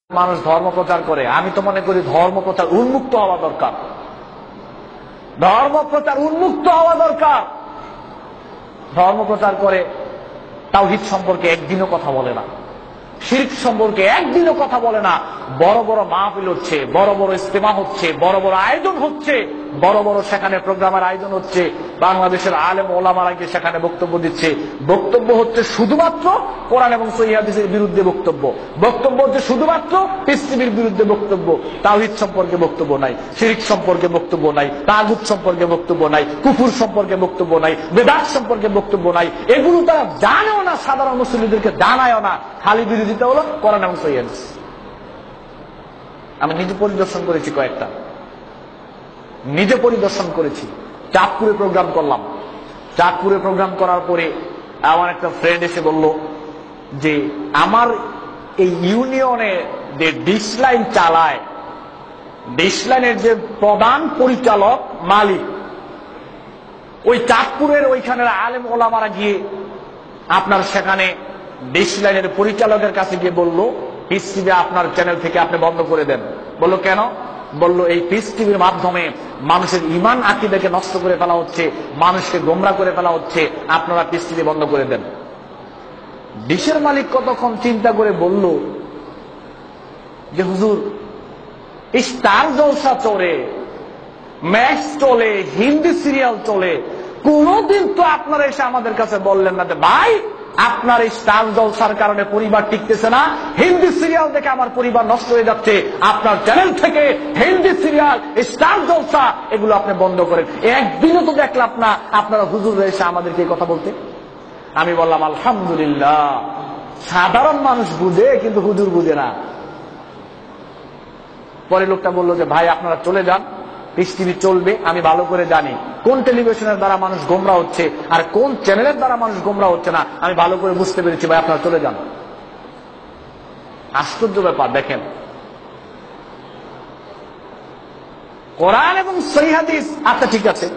মানুষ ধর্ম প্রচার করে, আমি তো মনে করি ধর্ম প্রচার উন্মুক্ত হওয়া দরকার। ধর্ম প্রচার উন্মুক্ত হওয়া দরকার। ধর্ম প্রচার করে তাওহীদ সম্পর্কে একদিনও কথা বলে না, শিরক সম্পর্কে একদিনও কথা বলে না। বড় বড় মাহফিল হচ্ছে, বড় বড় ইজতেমা হচ্ছে, বড় বড় আয়োজন হচ্ছে, বড় বড় সেখানে প্রোগ্রামের আয়োজন হচ্ছে, বাংলাদেশের আলেম ওলামারা গিয়ে সেখানে বক্তব্য দিচ্ছে। বক্তব্য হচ্ছে শুধুমাত্র কোরআন এবং সহিহ হাদিসের বিরুদ্ধে বক্তব্য, বক্তব্য হচ্ছে শুধুমাত্র পৃথিবীর বিরুদ্ধে বক্তব্য। তাওহীদ সম্পর্কে বক্তব্য নাই, শিরক সম্পর্কে বক্তব্য নাই, তাগুত সম্পর্কে বক্তব্য নাই, কুফর সম্পর্কে বক্তব্য নাই, বেদাত সম্পর্কে বক্তব্য নাই। এগুলো তারা জানেও না, সাধারণ মুসলিমদেরকে জানায়ও না। খালি বিরোধিতা হলো কোরআন এবং সহিহ হাদিস। আমি নিজে পরিদর্শন করেছি, কয়েকটা নিজে পরিদর্শন করেছি। চাঁদপুরে প্রোগ্রাম করলাম। চাঁদপুরে প্রোগ্রাম করার পরে আমার একটা ফ্রেন্ড এসে বলল যে আমার এই ইউনিয়নে যে ডিশ লাইন চালায়, ডিশ লাইনের যে প্রধান পরিচালক মালিক, ওই চাঁদপুরের ওইখানের আলেম ওলামারা গিয়ে আপনার সেখানে ডিশ লাইনের পরিচালকের কাছে গিয়ে বলল, পিস টিভি আপনার চ্যানেল থেকে আপনি বন্ধ করে দেন। বলল কেন? বলল এই পিস টিভির মাধ্যমে মানুষের ঈমান আকীদাকে নষ্ট করে ফেলা হচ্ছে, মানুষকে গোমরাহ করে ফেলা হচ্ছে, আপনারা পিস টিভি বন্ধ করে দেন। ডিশের মালিক কতক্ষণ চিন্তা করে বলল যে হুজুর, স্টার জলসা চলে, ম্যাচ চলে, হিন্দি সিরিয়াল চলে, কোনদিন তো আপনারা এসে আমাদের কাছে বললেন না যে ভাই আপনার এই স্টার জলসার কারণে পরিবার টিকতেছে না, হিন্দি সিরিয়াল দেখে আমার পরিবার নষ্ট হয়ে যাচ্ছে, আপনার চ্যানেল থেকে হিন্দি সিরিয়াল, স্টার জলসা এগুলো আপনি বন্ধ করেন। একদিনও তো দেখলাম না আপনারা হুজুর এসে আমাদেরকে এই কথা বলতে। আমি বললাম আলহামদুলিল্লাহ, সাধারণ মানুষ বুঝে কিন্তু হুজুর বুঝে না। পরে লোকটা বললো যে ভাই আপনারা চলে যান, পিস টিভি চলবে, আমি ভালো করে জানি কোন টেলিভিশনের দ্বারা মানুষ গোমরাহ হচ্ছে আর কোন চ্যানেলের দ্বারা মানুষ গোমরাহ হচ্ছে না, আমি ভালো করে বুঝতে পেরেছি, ভাই আপনারা চলে যান। আশ্চর্য ব্যাপার দেখেন, কোরআন এবং সহিহ হাদিস আচ্ছা ঠিক আছে,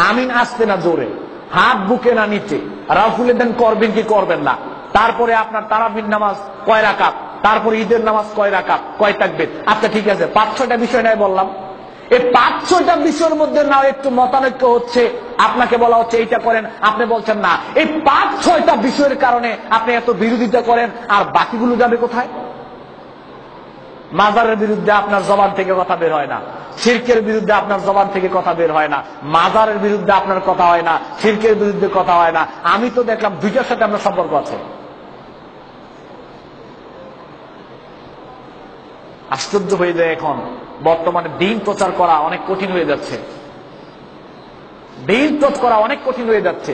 আমিন আসতে না জোরে, হাত বুকে না নিচে, রাফুলে দেন করবেন কি করবেন না, তারপরে আপনার তারাবির নামাজ কয় রাকাত, তারপরে ঈদের নামাজ কয় রাকাত, কয় তাকবীর, আচ্ছা ঠিক আছে 5-6টা বিষয় নাই বললাম। এই 5-6টা বিষয়ের মধ্যে না একটু মতানৈক্য হচ্ছে, আপনাকে বলা হচ্ছে এইটা করেন, আপনি বলছেন না। এই 5-6টা বিষয়ের কারণে আপনি এত বিরোধিতা করেন, আর বাকিগুলো যাবে কোথায়? মাজারের বিরুদ্ধে আপনার জবান থেকে কথা বের হয় না, শিরকের বিরুদ্ধে আপনার জবান থেকে কথা বের হয় না, মাজারের বিরুদ্ধে আপনার কথা হয় না, শিরকের বিরুদ্ধে কথা হয় না। আমি তো দেখলাম দুইটার সাথে আপনার সম্পর্ক আছে। আশ্চর্য হয়ে যায়, এখন বর্তমানে দিন প্রচার করা অনেক কঠিন হয়ে যাচ্ছে, দিন প্রচার করা অনেক কঠিন হয়ে যাচ্ছে।